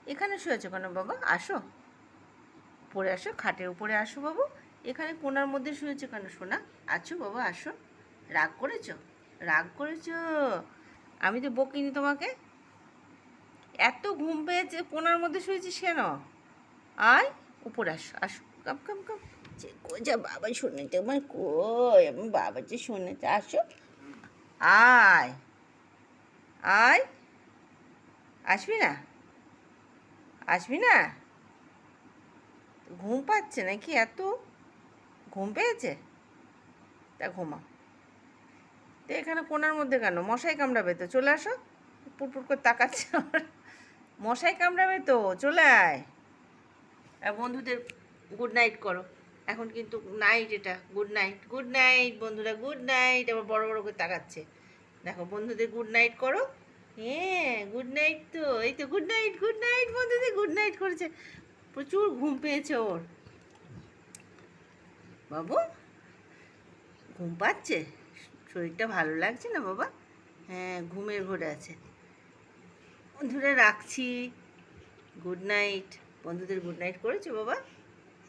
এখানে শুয়েছো কেন বাবা? আসো, পড়ে আসো, খাটের উপরে আসো বাবু। এখানে কোণার মধ্যে শুয়েছো কেন সোনা? আছো বাবা, আসো। রাগ করেছো? রাগ করেছো? আমি তো বকিনি তোমাকে। এত ঘুম পেয়েছে, কোণার মধ্যে শুয়েছিস কেন? আয়, উপরে আসো, আসো, কাম কাম কাম। কই যা বাবা, শুনেছে আমার, কই আমার বাবা যে শুনেছে, আসো। আয়, আয়, আসবি না? আসবি না? ঘুম পাচ্ছে নাকি? এত ঘুম পেয়েছে? তা ঘুমা। তো এখানে কোণার মধ্যে কেন? মশাই কামড়াবে তো, চলে আসো। পুটপুট করে তাকাচ্ছে আমার। মশাই কামড়াবে তো, চলে আয়। আর বন্ধুদের গুড নাইট করো। এখন কিন্তু নাইট, এটা গুড নাইট। গুড নাইট বন্ধুরা, গুড নাইট। আবার বড় বড় করে তাকাচ্ছে। দেখো, বন্ধুদের গুড নাইট করো। হ্যাঁ, গুড নাইট তো, এই তো গুড নাইট, গুড নাইট। বন্ধুদের গুড নাইট করেছে। প্রচুর ঘুম পেয়েছে ওর। বাবু ঘুম পাচ্ছে? শরীরটা ভালো লাগছে না বাবা? হ্যাঁ, ঘুমের ঘোরে আছে। বন্ধুরা রাখছি। Good night. বন্ধুদের গুড নাইট করেছো বাবা?